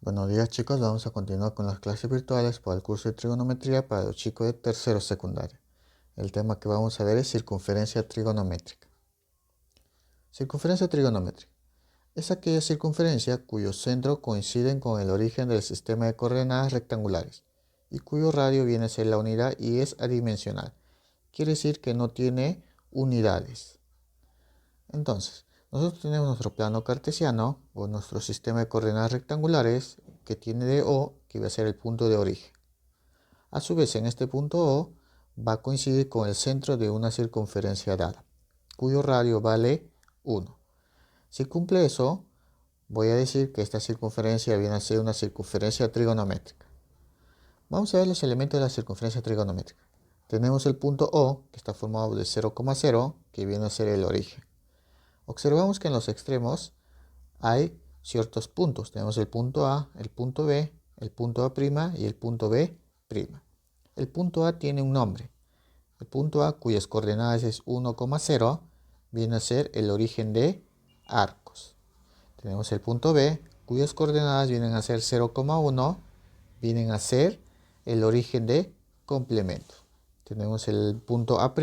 Buenos días chicos, vamos a continuar con las clases virtuales para el curso de trigonometría para los chicos de tercero secundaria. El tema que vamos a ver es circunferencia trigonométrica. Circunferencia trigonométrica es aquella circunferencia cuyos centros coinciden con el origen del sistema de coordenadas rectangulares y cuyo radio viene a ser la unidad y es adimensional. Quiere decir que no tiene unidades. Entonces, nosotros tenemos nuestro plano cartesiano o nuestro sistema de coordenadas rectangulares que tiene de O, que va a ser el punto de origen. A su vez, en este punto O va a coincidir con el centro de una circunferencia dada, cuyo radio vale 1. Si cumple eso, voy a decir que esta circunferencia viene a ser una circunferencia trigonométrica. Vamos a ver los elementos de la circunferencia trigonométrica. Tenemos el punto O, que está formado de 0,0, que viene a ser el origen. Observamos que en los extremos hay ciertos puntos. Tenemos el punto A, el punto B, el punto A' y el punto B'. El punto A tiene un nombre. El punto A, cuyas coordenadas es 1,0, viene a ser el origen de arcos. Tenemos el punto B, cuyas coordenadas vienen a ser 0,1, vienen a ser el origen de complementos. Tenemos el punto A',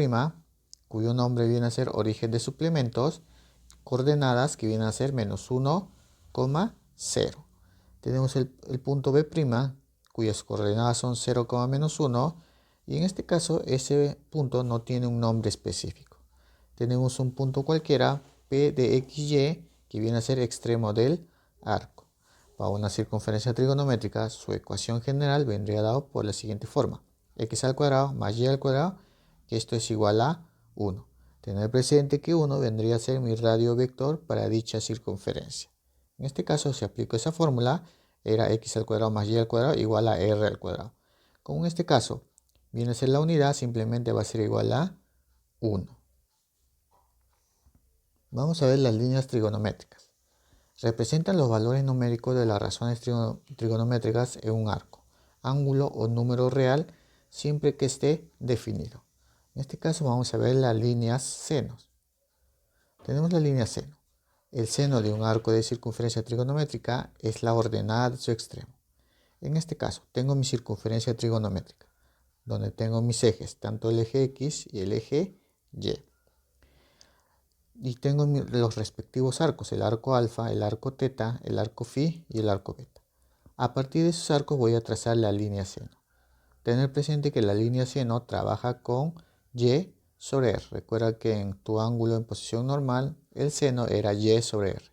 cuyo nombre viene a ser origen de suplementos, coordenadas que vienen a ser menos 1,0. Tenemos el punto B', cuyas coordenadas son 0,-1, y en este caso ese punto no tiene un nombre específico. Tenemos un punto cualquiera, P de XY, que viene a ser extremo del arco. Para una circunferencia trigonométrica, su ecuación general vendría dado por la siguiente forma: x al cuadrado más y al cuadrado, que esto es igual a 1. Tener presente que 1 vendría a ser mi radio vector para dicha circunferencia. En este caso, si aplico esa fórmula, era x al cuadrado más y al cuadrado igual a r al cuadrado. Como en este caso viene a ser la unidad, simplemente va a ser igual a 1. Vamos a ver las líneas trigonométricas. Representan los valores numéricos de las razones trigonométricas en un arco, ángulo o número real, siempre que esté definido. En este caso vamos a ver las líneas senos. Tenemos la línea seno. El seno de un arco de circunferencia trigonométrica es la ordenada de su extremo. En este caso tengo mi circunferencia trigonométrica, donde tengo mis ejes, tanto el eje X y el eje Y. Y tengo los respectivos arcos, el arco alfa, el arco teta, el arco phi y el arco beta. A partir de esos arcos voy a trazar la línea seno. Tener presente que la línea seno trabaja con y sobre r. Recuerda que en tu ángulo en posición normal, el seno era y sobre r.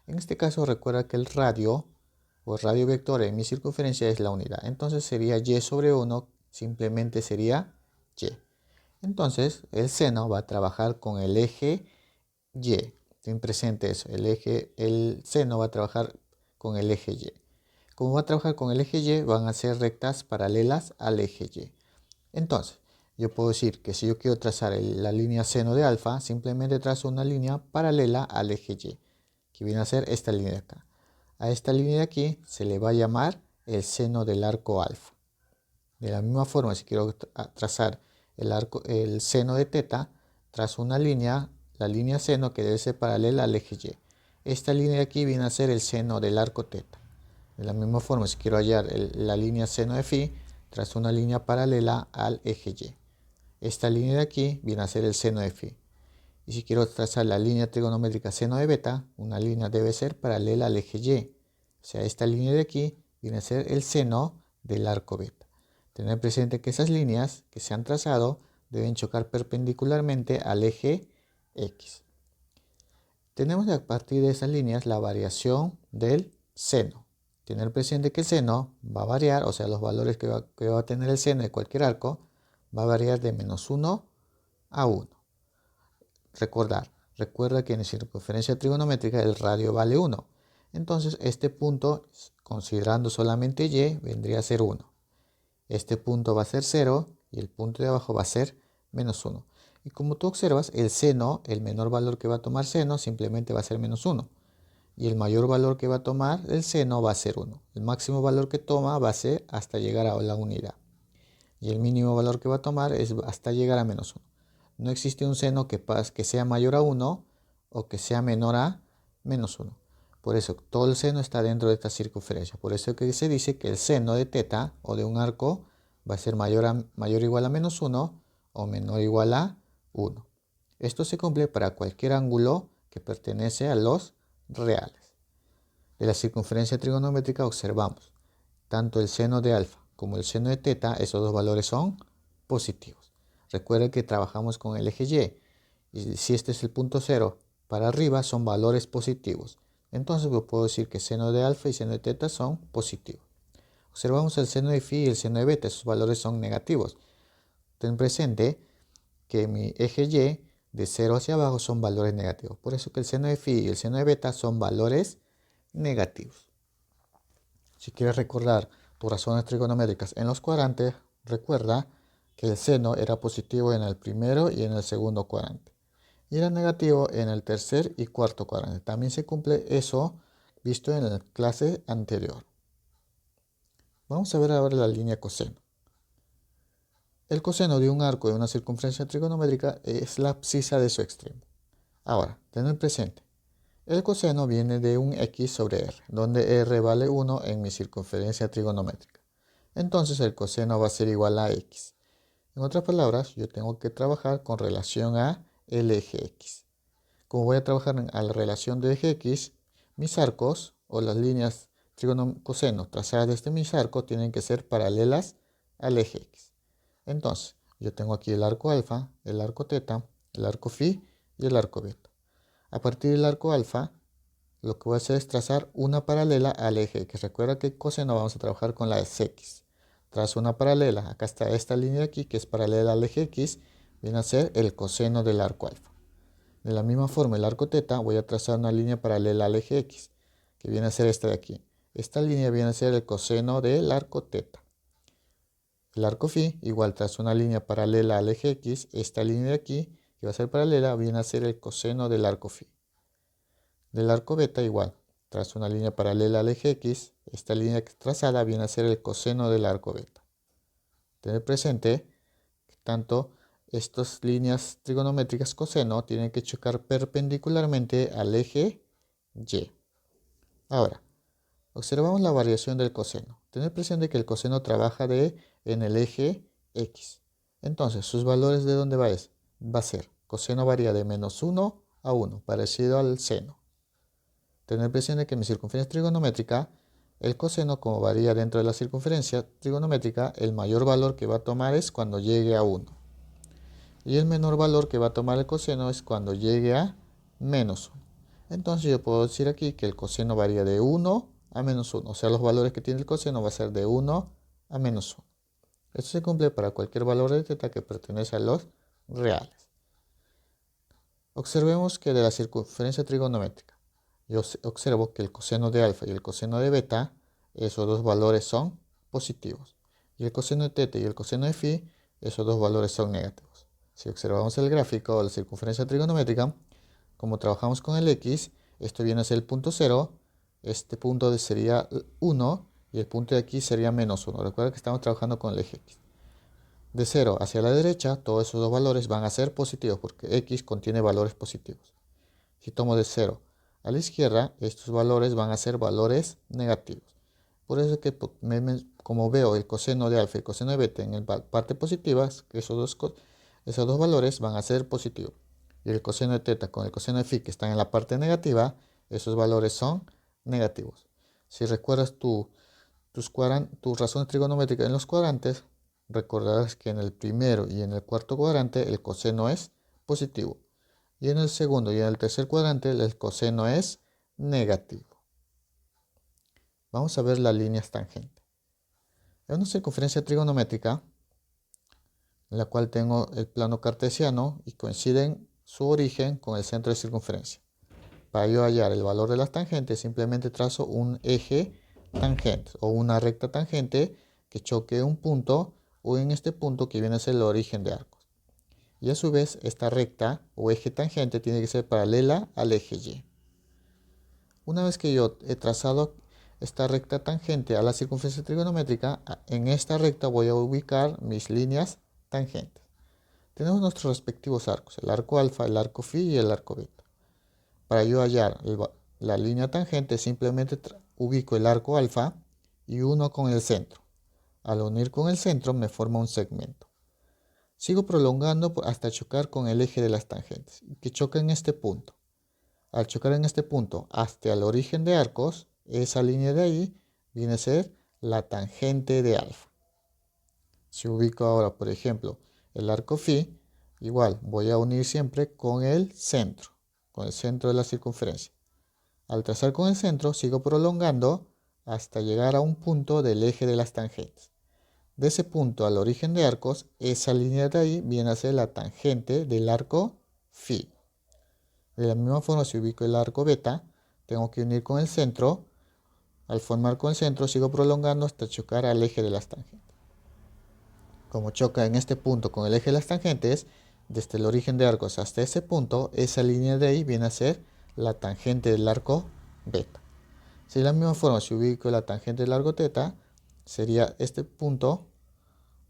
En este caso recuerda que el radio o el radio vector en mi circunferencia es la unidad. Entonces sería y sobre 1, simplemente sería y. Entonces el seno va a trabajar con el eje y. Ten presente eso, el seno va a trabajar con el eje y. Como va a trabajar con el eje y, van a ser rectas paralelas al eje y. Entonces, yo puedo decir que si yo quiero trazar la línea seno de alfa, simplemente trazo una línea paralela al eje y, que viene a ser esta línea de acá. A esta línea de aquí se le va a llamar el seno del arco alfa. De la misma forma, si quiero trazar el seno de teta, trazo una línea, la línea seno, que debe ser paralela al eje y. Esta línea de aquí viene a ser el seno del arco teta. De la misma forma, si quiero hallar la línea seno de phi, trazo una línea paralela al eje y. Esta línea de aquí viene a ser el seno de phi. Y si quiero trazar la línea trigonométrica seno de beta, una línea debe ser paralela al eje y. O sea, esta línea de aquí viene a ser el seno del arco beta. Tener presente que esas líneas que se han trazado deben chocar perpendicularmente al eje X. Tenemos a partir de esas líneas la variación del seno. Tener presente que el seno va a variar, o sea, los valores que va a tener el seno de cualquier arco va a variar de menos 1 a 1. Recuerda que en circunferencia trigonométrica el radio vale 1. Entonces este punto, considerando solamente y, vendría a ser 1. Este punto va a ser 0 y el punto de abajo va a ser menos 1. Y como tú observas, el seno, el menor valor que va a tomar seno, simplemente va a ser menos 1. Y el mayor valor que va a tomar el seno va a ser 1. El máximo valor que toma va a ser hasta llegar a la unidad. Y el mínimo valor que va a tomar es hasta llegar a menos 1. No existe un seno que sea mayor a 1 o que sea menor a menos 1. Por eso todo el seno está dentro de esta circunferencia. Por eso que se dice que el seno de teta o de un arco va a ser mayor o igual a menos 1 o menor o igual a 1. Esto se cumple para cualquier ángulo que pertenece a los reales. De la circunferencia trigonométrica observamos tanto el seno de alfa como el seno de teta, esos dos valores son positivos. Recuerden que trabajamos con el eje Y si este es el punto 0 para arriba son valores positivos. Entonces puedo decir que seno de alfa y seno de teta son positivos. Observamos el seno de phi y el seno de beta, esos valores son negativos. Ten presente que mi eje Y de 0 hacia abajo son valores negativos. Por eso que el seno de phi y el seno de beta son valores negativos. Si quieres recordar tus razones trigonométricas en los cuadrantes, recuerda que el seno era positivo en el primero y en el segundo cuadrante. Y era negativo en el tercer y cuarto cuadrante. También se cumple eso visto en la clase anterior. Vamos a ver ahora la línea coseno. El coseno de un arco de una circunferencia trigonométrica es la abscisa de su extremo. Ahora, tened presente, el coseno viene de un x sobre r, donde r vale 1 en mi circunferencia trigonométrica. Entonces el coseno va a ser igual a x. En otras palabras, yo tengo que trabajar con relación a el eje x. Como voy a trabajar a la relación del eje x, mis arcos o las líneas coseno trazadas desde mis arcos tienen que ser paralelas al eje x. Entonces, yo tengo aquí el arco alfa, el arco teta, el arco phi y el arco beta. A partir del arco alfa, lo que voy a hacer es trazar una paralela al eje x. Recuerda que coseno vamos a trabajar con la x. Trazo una paralela, acá está esta línea de aquí que es paralela al eje x, viene a ser el coseno del arco alfa. De la misma forma, el arco teta voy a trazar una línea paralela al eje x, que viene a ser esta de aquí. Esta línea viene a ser el coseno del arco teta. El arco phi igual trazo una línea paralela al eje x, esta línea de aquí, que va a ser paralela, viene a ser el coseno del arco phi. Del arco beta igual, trazo una línea paralela al eje x, esta línea trazada viene a ser el coseno del arco beta. Tener presente que tanto estas líneas trigonométricas coseno tienen que chocar perpendicularmente al eje Y. Ahora, observamos la variación del coseno. Tener presente que el coseno trabaja en el eje X. Entonces, sus valores de dónde va a ser. Coseno varía de menos 1 a 1, parecido al seno. Tener presente que en mi circunferencia trigonométrica, el coseno, como varía dentro de la circunferencia trigonométrica, el mayor valor que va a tomar es cuando llegue a 1. Y el menor valor que va a tomar el coseno es cuando llegue a menos 1. Entonces yo puedo decir aquí que el coseno varía de 1 a menos 1. O sea, los valores que tiene el coseno va a ser de 1 a menos 1. Esto se cumple para cualquier valor de teta que pertenece a los reales. Observemos que de la circunferencia trigonométrica, yo observo que el coseno de alfa y el coseno de beta, esos dos valores son positivos. Y el coseno de teta y el coseno de phi, esos dos valores son negativos. Si observamos el gráfico de la circunferencia trigonométrica, como trabajamos con el x, esto viene a ser el punto 0, este punto sería 1 y el punto de aquí sería menos 1. Recuerda que estamos trabajando con el eje x. De 0 hacia la derecha, todos esos dos valores van a ser positivos porque x contiene valores positivos. Si tomo de 0 a la izquierda, estos valores van a ser valores negativos. Por eso es que como veo el coseno de alfa y el coseno de beta en la parte positiva, esos dos valores van a ser positivos. Y el coseno de teta con el coseno de phi que están en la parte negativa, esos valores son negativos. Si recuerdas tus razones trigonométricas en los cuadrantes, recordarás que en el primero y en el cuarto cuadrante el coseno es positivo. Y en el segundo y en el tercer cuadrante el coseno es negativo. Vamos a ver las líneas tangentes. En una circunferencia trigonométrica, en la cual tengo el plano cartesiano y coinciden su origen con el centro de circunferencia. Para yo hallar el valor de las tangentes, simplemente trazo un eje tangente o una recta tangente que choque un punto o en este punto que viene a ser el origen de arcos. Y a su vez, esta recta o eje tangente tiene que ser paralela al eje Y. Una vez que yo he trazado esta recta tangente a la circunferencia trigonométrica, en esta recta voy a ubicar mis líneas tangentes. Tenemos nuestros respectivos arcos, el arco alfa, el arco phi y el arco beta. Para yo hallar la línea tangente, simplemente ubico el arco alfa y uno con el centro. Al unir con el centro me forma un segmento. Sigo prolongando hasta chocar con el eje de las tangentes, que choca en este punto. Al chocar en este punto hasta el origen de arcos, esa línea de ahí viene a ser la tangente de alfa. Si ubico ahora, por ejemplo, el arco phi, igual voy a unir siempre con el centro de la circunferencia. Al trazar con el centro, sigo prolongando hasta llegar a un punto del eje de las tangentes. De ese punto al origen de arcos, esa línea de ahí viene a ser la tangente del arco phi. De la misma forma, si ubico el arco beta, tengo que unir con el centro. Al formar con el centro, sigo prolongando hasta chocar al eje de las tangentes. Como choca en este punto con el eje de las tangentes, desde el origen de arcos hasta ese punto, esa línea de ahí viene a ser la tangente del arco beta. Si de la misma forma, si ubico la tangente del arco teta, sería este punto,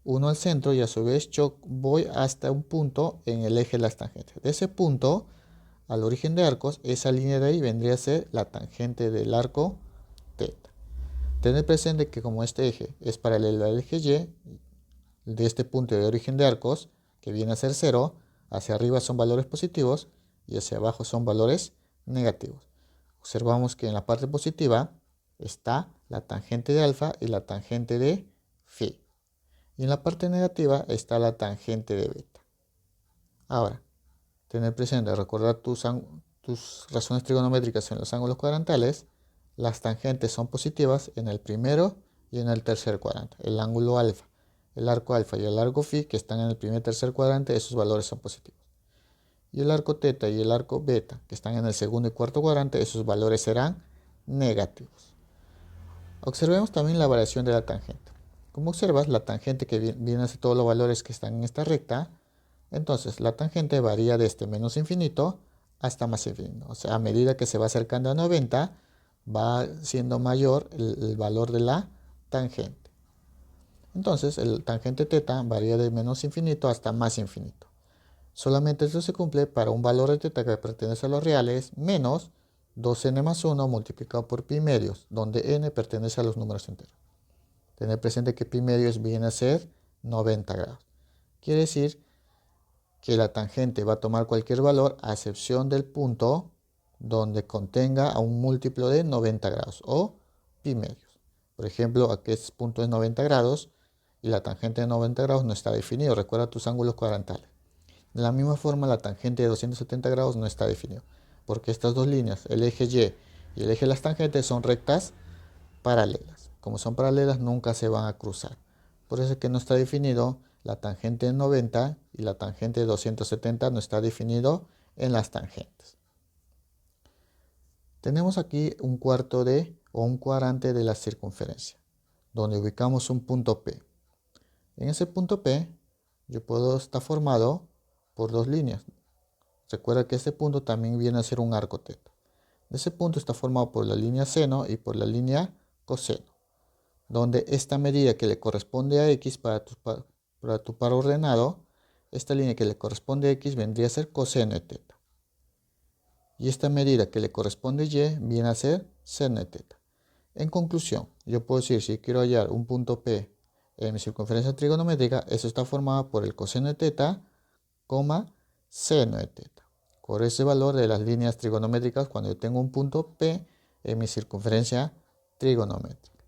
uno al centro, y a su vez voy hasta un punto en el eje de las tangentes. De ese punto al origen de arcos, esa línea de ahí vendría a ser la tangente del arco teta. Tener presente que como este eje es paralelo al eje Y, de este punto de origen de arcos, que viene a ser 0, hacia arriba son valores positivos y hacia abajo son valores negativos. Observamos que en la parte positiva está la tangente de alfa y la tangente de phi. Y en la parte negativa está la tangente de beta. Ahora, tener presente, recordar tus razones trigonométricas en los ángulos cuadrantales. Las tangentes son positivas en el primero y en el tercer cuadrante. El ángulo alfa, el arco alfa y el arco phi, que están en el primer y tercer cuadrante, esos valores son positivos. Y el arco teta y el arco beta, que están en el segundo y cuarto cuadrante, esos valores serán negativos. Observemos también la variación de la tangente. Como observas, la tangente que viene a ser todos los valores que están en esta recta, entonces la tangente varía desde menos infinito hasta más infinito. O sea, a medida que se va acercando a 90, va siendo mayor el valor de la tangente. Entonces, el tangente teta varía de menos infinito hasta más infinito. Solamente esto se cumple para un valor de teta que pertenece a los reales menos 2n más 1 multiplicado por pi medios, donde n pertenece a los números enteros. Tener presente que pi medios viene a ser 90 grados. Quiere decir que la tangente va a tomar cualquier valor a excepción del punto donde contenga a un múltiplo de 90 grados o pi medios. Por ejemplo, aquí este punto es 90 grados y la tangente de 90 grados no está definido. Recuerda tus ángulos cuadrantales. De la misma forma, la tangente de 270 grados no está definido, porque estas dos líneas, el eje Y y el eje de las tangentes, son rectas paralelas. Como son paralelas, nunca se van a cruzar. Por eso es que no está definido la tangente de 90 y la tangente de 270 no está definido en las tangentes. Tenemos aquí un un cuadrante de la circunferencia, donde ubicamos un punto P. En ese punto P, está formado por dos líneas. Recuerda que este punto también viene a ser un arco teta. Ese punto está formado por la línea seno y por la línea coseno, donde esta medida que le corresponde a x para tu par ordenado, esta línea que le corresponde a x vendría a ser coseno de teta. Y esta medida que le corresponde a y viene a ser seno de teta. En conclusión, yo puedo decir, si quiero hallar un punto P en mi circunferencia trigonométrica, eso está formado por el coseno de teta, seno de teta. Por ese valor de las líneas trigonométricas cuando yo tengo un punto P en mi circunferencia trigonométrica.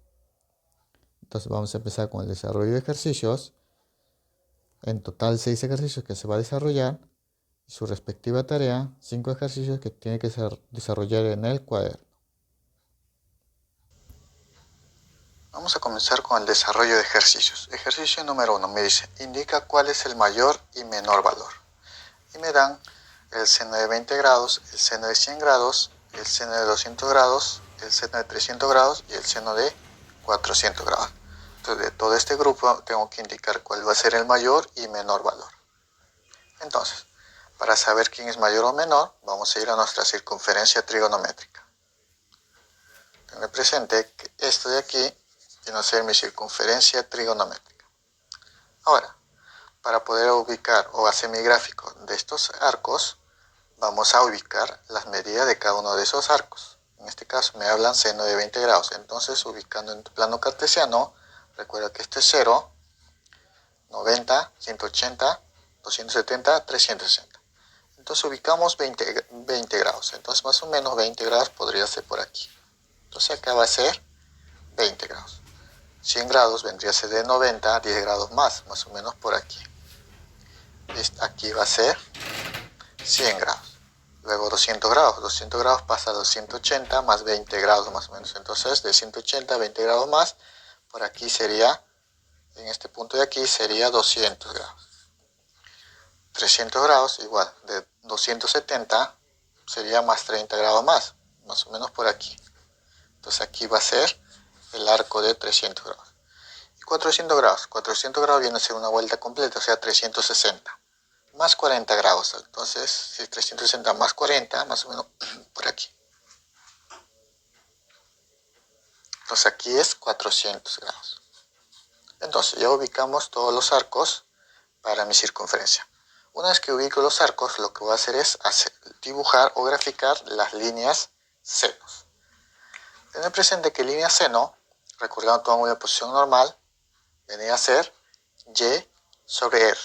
Entonces vamos a empezar con el desarrollo de ejercicios. En total 6 ejercicios que se va a desarrollar. Y su respectiva tarea, 5 ejercicios que tiene que desarrollar en el cuaderno. Vamos a comenzar con el desarrollo de ejercicios. Ejercicio número 1 me dice, indica cuál es el mayor y menor valor. Y me dan el seno de 20 grados, el seno de 100 grados, el seno de 200 grados, el seno de 300 grados y el seno de 400 grados. Entonces, de todo este grupo tengo que indicar cuál va a ser el mayor y menor valor. Entonces, para saber quién es mayor o menor, vamos a ir a nuestra circunferencia trigonométrica. Tengo presente que esto de aquí viene a ser mi circunferencia trigonométrica. Ahora, para poder ubicar o hacer mi gráfico de estos arcos, vamos a ubicar las medidas de cada uno de esos arcos. En este caso me hablan seno de 20 grados. Entonces, ubicando en tu plano cartesiano, recuerda que este es 0, 90, 180, 270, 360. Entonces ubicamos 20 grados. Entonces más o menos 20 grados podría ser por aquí. Entonces acá va a ser 20 grados. 100 grados vendría a ser de 90 a 10 grados más o menos por aquí. Aquí va a ser 100 grados. Luego 200 grados. 200 grados pasa a 280 más 20 grados más o menos. Entonces de 180 a 20 grados más, por aquí sería, en este punto de aquí sería 200 grados. 300 grados igual, de 270 sería más 30 grados más o menos por aquí. Entonces aquí va a ser el arco de 300 grados. Y 400 grados viene a ser una vuelta completa, o sea 360. Más 40 grados, entonces si 360 más 40, más o menos por aquí. Entonces aquí es 400 grados. Entonces ya ubicamos todos los arcos para mi circunferencia. Una vez que ubico los arcos, lo que voy a hacer es dibujar o graficar las líneas senos. Tener presente que línea seno, recordando tu ángulo de posición normal, venía a ser y sobre r.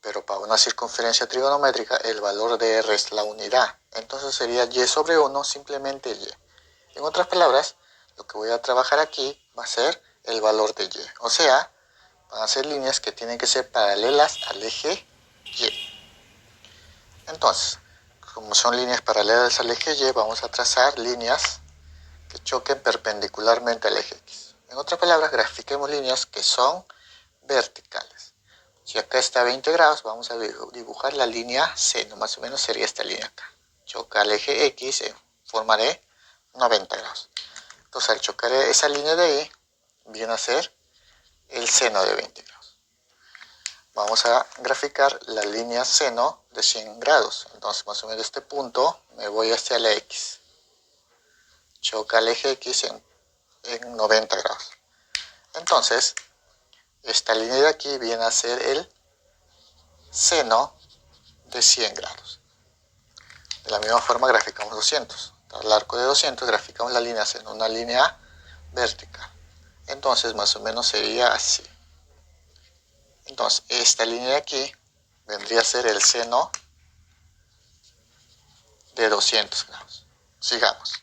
Pero para una circunferencia trigonométrica, el valor de r es la unidad. Entonces sería y sobre 1, simplemente y. En otras palabras, lo que voy a trabajar aquí va a ser el valor de y. O sea, van a ser líneas que tienen que ser paralelas al eje y. Entonces, como son líneas paralelas al eje y, vamos a trazar líneas que choquen perpendicularmente al eje X. En otras palabras, grafiquemos líneas que son verticales. Si acá está 20 grados, vamos a dibujar la línea seno, más o menos sería esta línea acá. Choca al eje X en forma de 90 grados. Entonces, al chocar esa línea de ahí, viene a ser el seno de 20 grados. Vamos a graficar la línea seno de 100 grados. Entonces, más o menos de este punto, me voy hacia la X. Choca al eje X en 90 grados. Entonces, esta línea de aquí viene a ser el seno de 100 grados. De la misma forma graficamos 200. Al arco de 200 graficamos la línea seno, una línea vertical. Entonces, más o menos sería así. Entonces, esta línea de aquí vendría a ser el seno de 200 grados. Sigamos.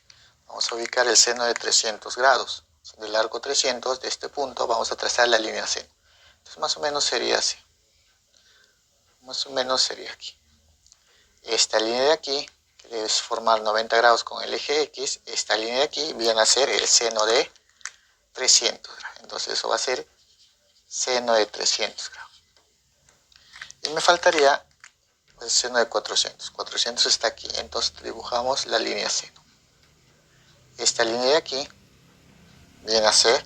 Vamos a ubicar el seno de 300 grados. Del arco 300, de este punto, vamos a trazar la línea seno. Entonces, más o menos sería así. Más o menos sería aquí. Esta línea de aquí, que debe formar 90 grados con el eje X, esta línea de aquí viene a ser el seno de 300 grados. Entonces, eso va a ser seno de 300 grados. Y me faltaría el seno de 400. 400 está aquí, entonces dibujamos la línea seno. Esta línea de aquí viene a ser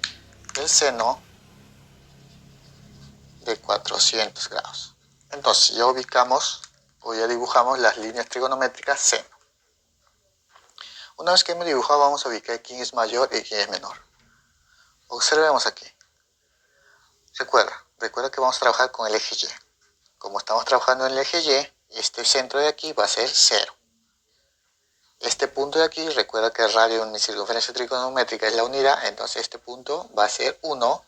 el seno de 400 grados. Entonces ya ubicamos o ya dibujamos las líneas trigonométricas seno. Una vez que hemos dibujado, vamos a ubicar quién es mayor y quién es menor. Observemos aquí. Recuerda que vamos a trabajar con el eje Y. Como estamos trabajando en el eje Y, este centro de aquí va a ser 0. Este punto de aquí, recuerda que el radio en mi circunferencia trigonométrica es la unidad, entonces este punto va a ser 1.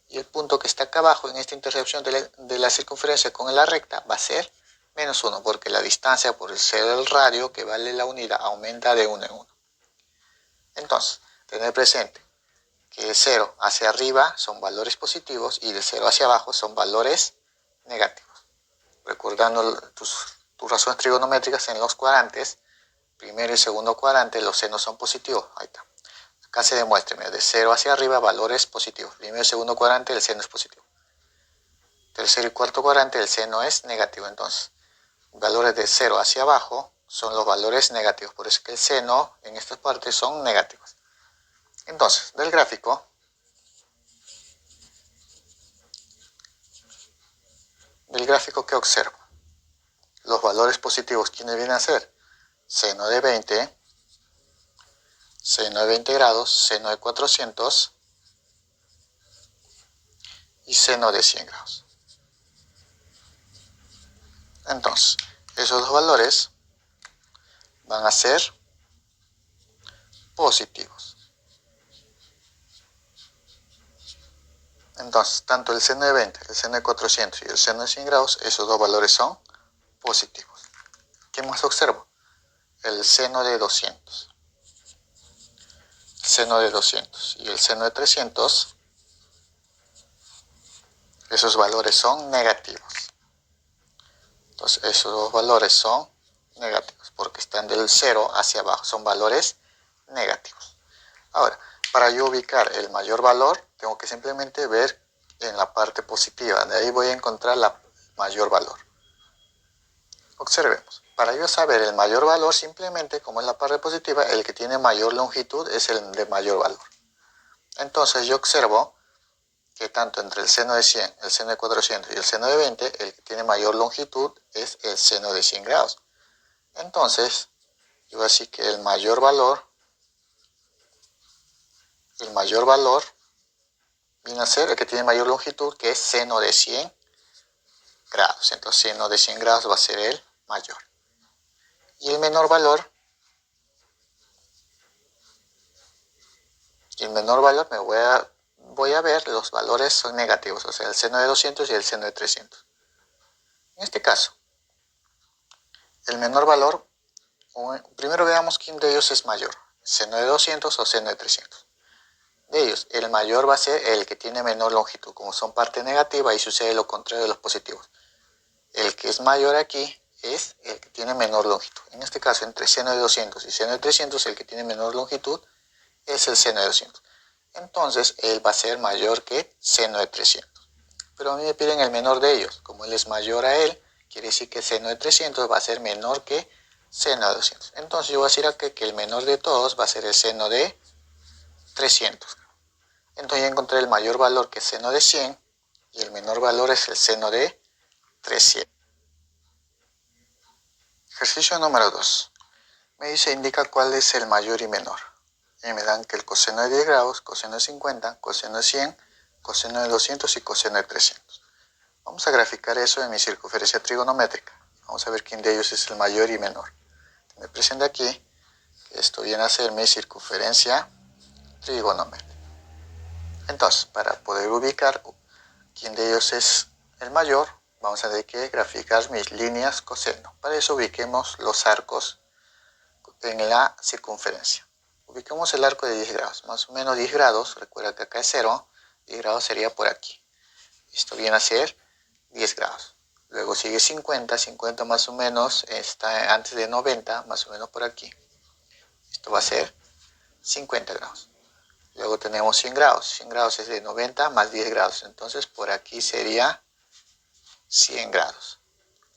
Y el punto que está acá abajo en esta intersección de la circunferencia con la recta va a ser menos 1, porque la distancia por el ser del radio que vale la unidad aumenta de 1 en 1. Entonces, tener presente que de 0 hacia arriba son valores positivos y de 0 hacia abajo son valores negativos. Recordando tus razones trigonométricas en los cuadrantes, primero y segundo cuadrante, los senos son positivos. Ahí está. Acá se demuestra, de 0 hacia arriba, valores positivos. Primero y segundo cuadrante, el seno es positivo. Tercero y cuarto cuadrante, el seno es negativo. Entonces, valores de 0 hacia abajo son los valores negativos. Por eso que el seno en estas partes son negativos. Entonces, del gráfico, ¿qué observo? Los valores positivos, ¿quiénes vienen a ser? Seno de 20, seno de 20 grados, seno de 400 y seno de 100 grados. Entonces, esos dos valores van a ser positivos. Entonces, tanto el seno de 20, el seno de 400 y el seno de 100 grados, esos dos valores son positivos. ¿Qué más observo? El seno de 200. El seno de 200 y el seno de 300, esos valores son negativos. Entonces, esos dos valores son negativos porque están del 0 hacia abajo, son valores negativos. Ahora, para yo ubicar el mayor valor, tengo que simplemente ver en la parte positiva, de ahí voy a encontrar el mayor valor. Observemos, para yo saber el mayor valor, simplemente como es la parte positiva, el que tiene mayor longitud es el de mayor valor. Entonces yo observo que tanto entre el seno de 100, el seno de 400 y el seno de 20, el que tiene mayor longitud es el seno de 100 grados. Entonces, yo voy a decir que el mayor valor viene a ser el que tiene mayor longitud, que es seno de 100 grados. Entonces, seno de 100 grados va a ser el mayor. Y el menor valor voy a ver los valores son negativos, o sea, el seno de 200 y el seno de 300. En este caso, el menor valor, primero veamos quién de ellos es mayor, seno de 200 o seno de 300. De ellos, el mayor va a ser el que tiene menor longitud. Como son parte negativa, y sucede lo contrario de los positivos. El que es mayor aquí es el que tiene menor longitud. En este caso, entre seno de 200 y seno de 300, el que tiene menor longitud es el seno de 200. Entonces, él va a ser mayor que seno de 300. Pero a mí me piden el menor de ellos. Como él es mayor a él, quiere decir que seno de 300 va a ser menor que seno de 200. Entonces, yo voy a decir aquí que el menor de todos va a ser el seno de 300. Entonces ya encontré el mayor valor, que es seno de 100, y el menor valor es el seno de 300. Ejercicio número 2. Me dice, indica cuál es el mayor y menor. Y me dan que el coseno de 10 grados, coseno de 50, coseno de 100, coseno de 200 y coseno de 300. Vamos a graficar eso en mi circunferencia trigonométrica. Vamos a ver quién de ellos es el mayor y menor. Me presenta aquí que esto viene a ser mi circunferencia trigonométrica. Entonces, para poder ubicar quién de ellos es el mayor, vamos a tener que graficar mis líneas coseno. Para eso ubiquemos los arcos en la circunferencia. Ubiquemos el arco de 10 grados, más o menos 10 grados, recuerda que acá es 0, 10 grados sería por aquí. Esto viene a ser 10 grados. Luego sigue 50, 50 más o menos está antes de 90, más o menos por aquí. Esto va a ser 50 grados. Luego tenemos 100 grados. 100 grados es de 90 más 10 grados. Entonces por aquí sería 100 grados.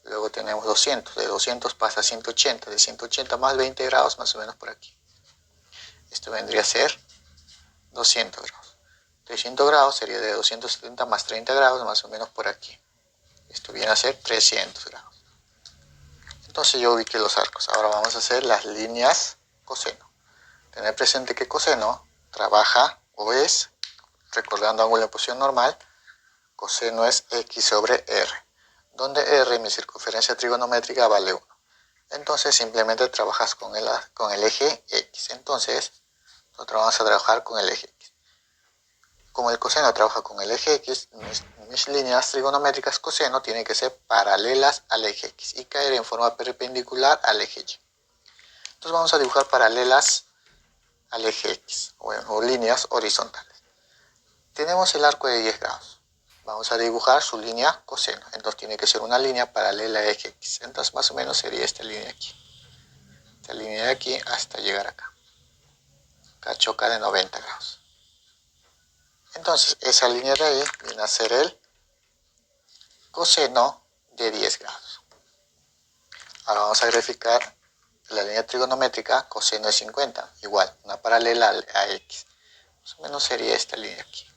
Luego tenemos 200. De 200 pasa a 180. De 180 más 20 grados, más o menos por aquí. Esto vendría a ser 200 grados. 300 grados sería de 270 más 30 grados, más o menos por aquí. Esto viene a ser 300 grados. Entonces yo ubiqué los arcos. Ahora vamos a hacer las líneas coseno. Tener presente que coseno trabaja o es, recordando ángulo de posición normal, coseno es x sobre r, donde r, mi circunferencia trigonométrica, vale 1. Entonces simplemente trabajas con el eje x. Entonces nosotros vamos a trabajar con el eje x. Como el coseno trabaja con el eje x, mis líneas trigonométricas coseno tienen que ser paralelas al eje x y caer en forma perpendicular al eje y. Entonces vamos a dibujar paralelas al eje x, o líneas horizontales. Tenemos el arco de 10 grados. Vamos a dibujar su línea coseno. Entonces tiene que ser una línea paralela al eje x. Entonces más o menos sería esta línea de aquí. Esta línea de aquí hasta llegar acá. Acá choca de 90 grados. Entonces esa línea de ahí viene a ser el coseno de 10 grados. Ahora vamos a graficar la línea trigonométrica coseno de 50. Igual, una paralela a x. Más o menos sería esta línea aquí,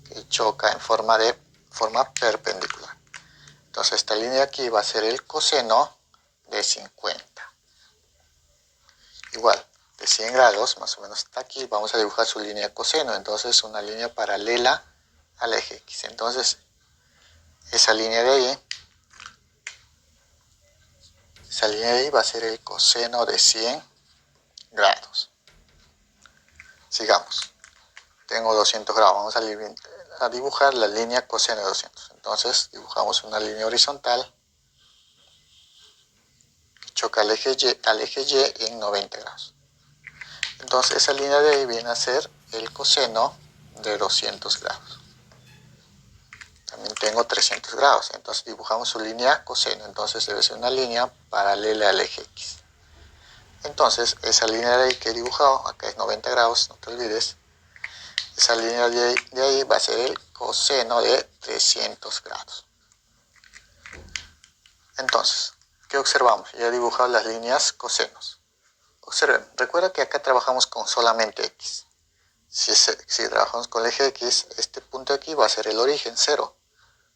que choca en forma perpendicular. Entonces esta línea de aquí va a ser el coseno de 50. Igual, de 100 grados, más o menos hasta aquí, vamos a dibujar su línea coseno. Entonces una línea paralela al eje x. Entonces esa línea de ahí va a ser el coseno de 100 grados. Sigamos. Tengo 200 grados. Vamos a dibujar la línea coseno de 200. Entonces dibujamos una línea horizontal que choca al eje Y en 90 grados. Entonces esa línea de ahí viene a ser el coseno de 200 grados. También tengo 300 grados. Entonces dibujamos su línea coseno. Entonces debe ser una línea paralela al eje X. Entonces esa línea de ahí que he dibujado, acá es 90 grados, no te olvides. Esa línea de ahí va a ser el coseno de 300 grados. Entonces, ¿qué observamos? Ya he dibujado las líneas cosenos. Observen, recuerda que acá trabajamos con solamente X. Si trabajamos con el eje X, este punto de aquí va a ser el origen 0.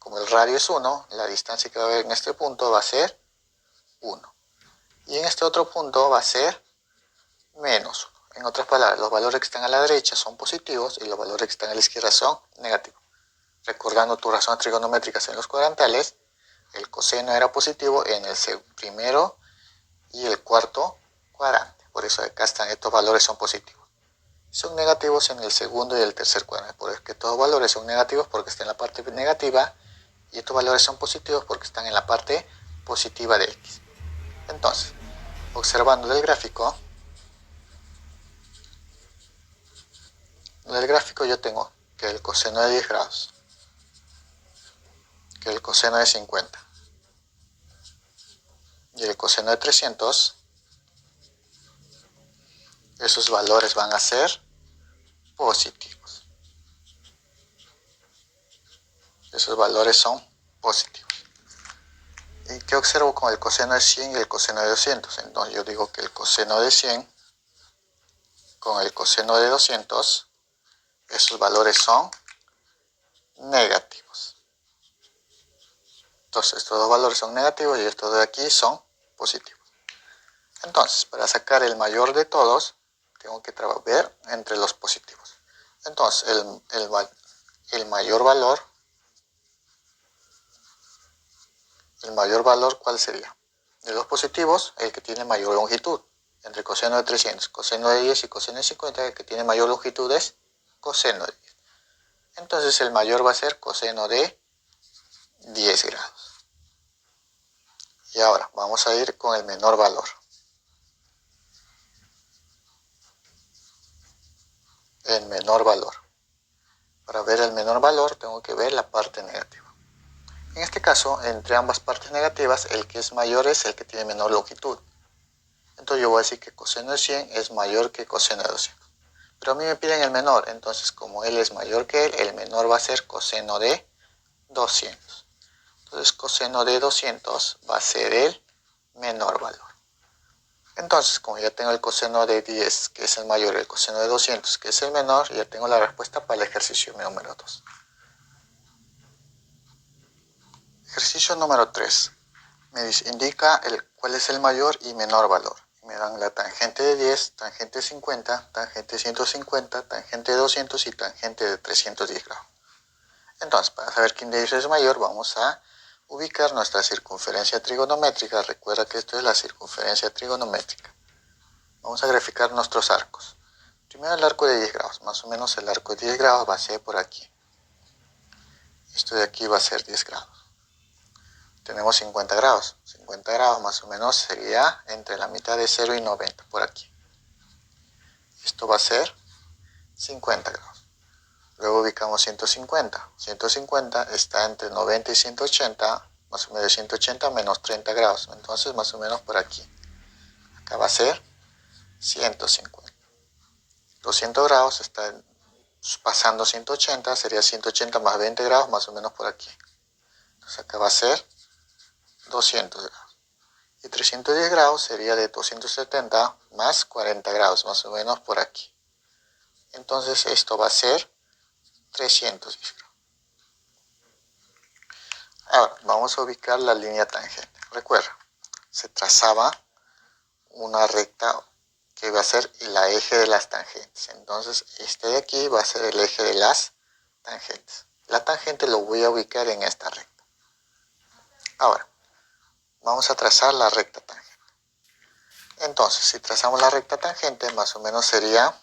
Como el radio es 1, la distancia que va a haber en este punto va a ser 1. Y en este otro punto va a ser menos 1. En otras palabras, los valores que están a la derecha son positivos y los valores que están a la izquierda son negativos. Recordando tus razones trigonométricas en los cuadrantales, el coseno era positivo en el primero y el cuarto cuadrante. Por eso acá están, estos valores son positivos. Son negativos en el segundo y el tercer cuadrante. Por eso que estos valores son negativos porque están en la parte negativa y estos valores son positivos porque están en la parte positiva de X. Entonces, observando el gráfico, en el gráfico yo tengo que el coseno de 10 grados, que el coseno de 50 y el coseno de 300, esos valores van a ser positivos. Esos valores son positivos. ¿Y qué observo con el coseno de 100 y el coseno de 200? Entonces yo digo que el coseno de 100 con el coseno de 200, esos valores son negativos. Entonces estos dos valores son negativos y estos de aquí son positivos. Entonces, para sacar el mayor de todos, tengo que ver entre los positivos. Entonces, el mayor valor, ¿cuál sería? De los positivos, el que tiene mayor longitud. Entre coseno de 300, coseno de 10 y coseno de 50, el que tiene mayor longitud es coseno de 10. Entonces, el mayor va a ser coseno de 10 grados. Y ahora, vamos a ir con el menor valor. El menor valor. Para ver el menor valor, tengo que ver la parte negativa. En este caso, entre ambas partes negativas, el que es mayor es el que tiene menor longitud. Entonces yo voy a decir que coseno de 100 es mayor que coseno de 200. Pero a mí me piden el menor, entonces como él es mayor que él, el menor va a ser coseno de 200. Entonces coseno de 200 va a ser el menor valor. Entonces, como ya tengo el coseno de 10, que es el mayor, y el coseno de 200, que es el menor, ya tengo la respuesta para el ejercicio número 2. Ejercicio número 3. Me dice, indica cuál es el mayor y menor valor. Me dan la tangente de 10, tangente de 50, tangente de 150, tangente de 200 y tangente de 310 grados. Entonces, para saber quién de ellos es mayor, vamos a ubicar nuestra circunferencia trigonométrica. Recuerda que esto es la circunferencia trigonométrica. Vamos a graficar nuestros arcos. Primero el arco de 10 grados. Más o menos el arco de 10 grados va a ser por aquí. Esto de aquí va a ser 10 grados. Tenemos 50 grados. 50 grados más o menos sería entre la mitad de 0 y 90, por aquí. Esto va a ser 50 grados. Luego ubicamos 150. 150 está entre 90 y 180, más o menos 180 menos 30 grados. Entonces más o menos por aquí. Acá va a ser 150. 200 grados está pasando 180, sería 180 más 20 grados, más o menos por aquí. Entonces acá va a ser 200 grados. Y 310 grados sería de 270 más 40 grados, más o menos por aquí. Entonces esto va a ser 310 grados. Ahora vamos a ubicar la línea tangente. Recuerda, se trazaba una recta que va a ser el eje de las tangentes. Entonces este de aquí va a ser el eje de las tangentes. La tangente lo voy a ubicar en esta recta. Ahora, vamos a trazar la recta tangente. Entonces, si trazamos la recta tangente, más o menos sería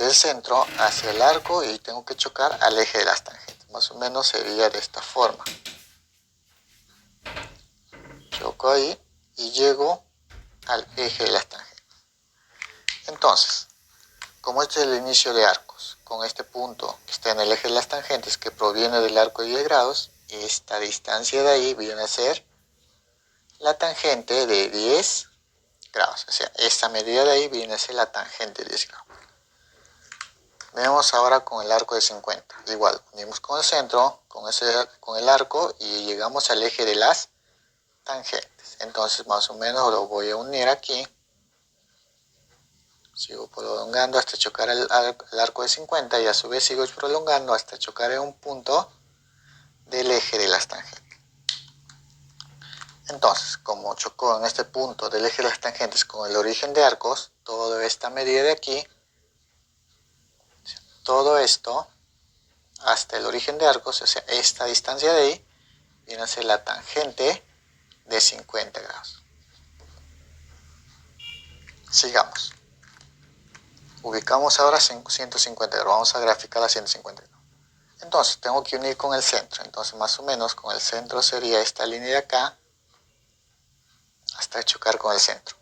del centro hacia el arco y tengo que chocar al eje de las tangentes. Más o menos sería de esta forma. Choco ahí y llego al eje de las tangentes. Entonces, como este es el inicio de arcos, con este punto que está en el eje de las tangentes que proviene del arco de 10 grados, esta distancia de ahí viene a ser la tangente de 10 grados. O sea, esta medida de ahí viene a ser la tangente de 10 grados. Vemos ahora con el arco de 50. Igual, unimos con el centro, con el arco y llegamos al eje de las tangentes. Entonces, más o menos lo voy a unir aquí. Sigo prolongando hasta chocar el arco de 50 y a su vez sigo prolongando hasta chocar en un punto del eje de las tangentes. Entonces, como chocó en este punto del eje de las tangentes con el origen de arcos, toda esta medida de aquí, todo esto hasta el origen de arcos, o sea, esta distancia de ahí, viene a ser la tangente de 50 grados. Sigamos. Ubicamos ahora 150 grados. Vamos a graficar a 150 grados. Entonces, tengo que unir con el centro. Entonces, más o menos, con el centro sería esta línea de acá hasta chocar con el centro.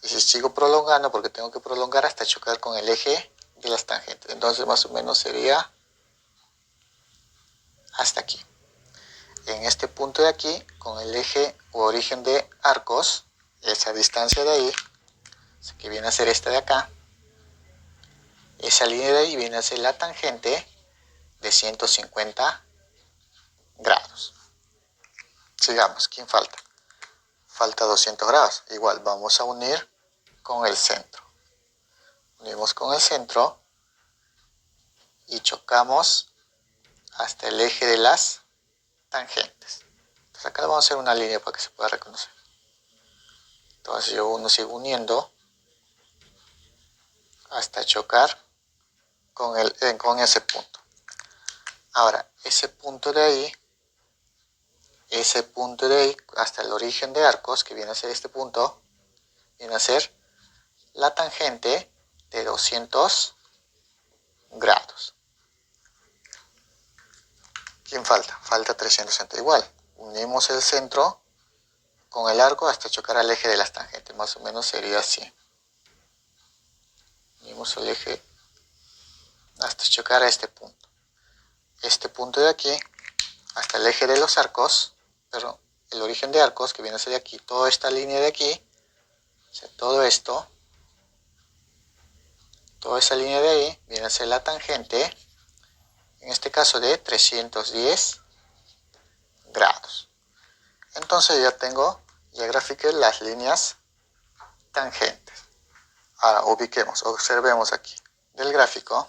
Y si sigo prolongando, porque tengo que prolongar hasta chocar con el eje de las tangentes. Entonces, más o menos sería hasta aquí. En este punto de aquí, con el eje o origen de arcos, esa distancia de ahí, que viene a ser esta de acá, esa línea de ahí viene a ser la tangente de 150 grados. Sigamos, ¿quién falta? Falta 200 grados. Igual vamos a unir con el centro. Unimos con el centro y chocamos hasta el eje de las tangentes. Entonces acá vamos a hacer una línea para que se pueda reconocer. Entonces yo sigo uniendo hasta chocar con ese punto. Ahora, ese punto de ahí hasta el origen de arcos, que viene a ser este punto, viene a ser la tangente de 200 grados. ¿Quién falta? Falta 360. Igual, unimos el centro con el arco hasta chocar al eje de las tangentes. Más o menos sería así. Unimos el eje hasta chocar a este punto. Este punto de aquí hasta el eje de los arcos, pero el origen de arcos, que viene a ser de aquí, toda esta línea de aquí, o sea, todo esto, toda esa línea de ahí, viene a ser la tangente, en este caso de 310 grados. Entonces ya grafiqué las líneas tangentes. Ahora observemos aquí del gráfico.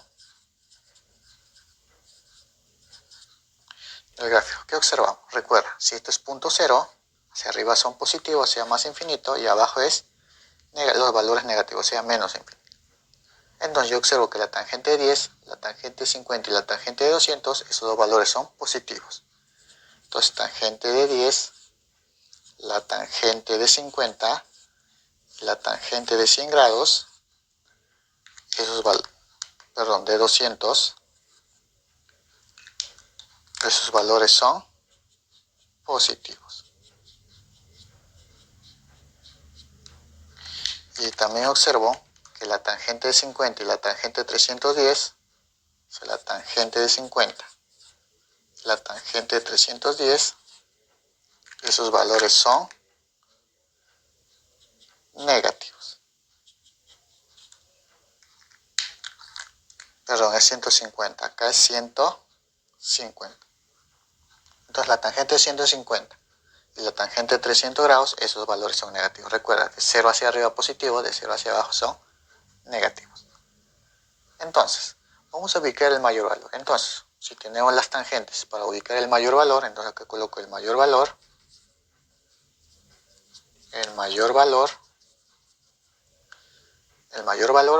¿Qué observamos? Recuerda, si esto es punto 0, hacia arriba son positivos, sea más infinito, y abajo es los valores negativos, sea menos infinito. Entonces yo observo que la tangente de 10, la tangente de 50 y la tangente de 200, esos dos valores son positivos. Entonces tangente de 10, la tangente de 50, la tangente de 100 grados, de 200, esos valores son positivos. Y también observo que la tangente de 50 y la tangente de 310, o sea, la tangente de 50 y la tangente de 310, esos valores son negativos. Perdón, es 150, acá es 150. Entonces la tangente de 150 y la tangente de 300 grados, esos valores son negativos. Recuerda, de 0 hacia arriba positivo, de 0 hacia abajo son negativos. Entonces, vamos a ubicar el mayor valor. Entonces, si tenemos las tangentes para ubicar el mayor valor, entonces acá coloco el mayor valor. El mayor valor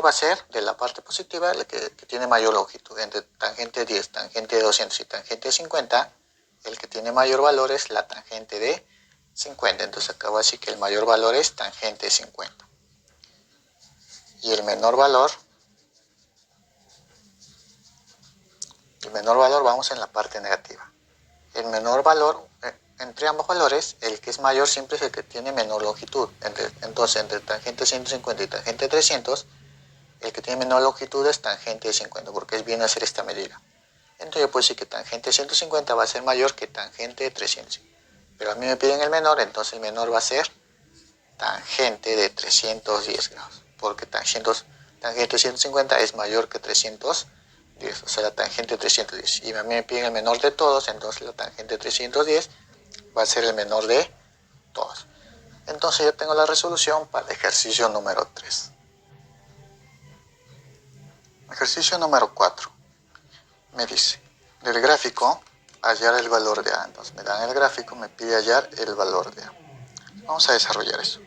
va a ser de la parte positiva, el que tiene mayor longitud. Entre tangente de 10, tangente de 200 y tangente de 50, el que tiene mayor valor es la tangente de 50. Entonces acá voy a decir que el mayor valor es tangente de 50. Y el menor valor el menor valor vamos en la parte negativa. El menor valor, entre ambos valores, el que es mayor siempre es el que tiene menor longitud. Entonces, entre tangente 150 y tangente 300, el que tiene menor longitud es tangente de 50, porque es bien hacer esta medida. Entonces yo puedo decir que tangente de 150 va a ser mayor que tangente de 300. Pero a mí me piden el menor, entonces el menor va a ser tangente de 310 grados, porque tangente de 150 es mayor que 310, o sea, la tangente de 310. Y a mí me piden el menor de todos, entonces la tangente de 310 va a ser el menor de todos. Entonces ya tengo la resolución para el ejercicio número 3. Ejercicio número 4. Me dice, del gráfico, hallar el valor de A. Entonces me dan el gráfico, me pide hallar el valor de A. Vamos a desarrollar eso.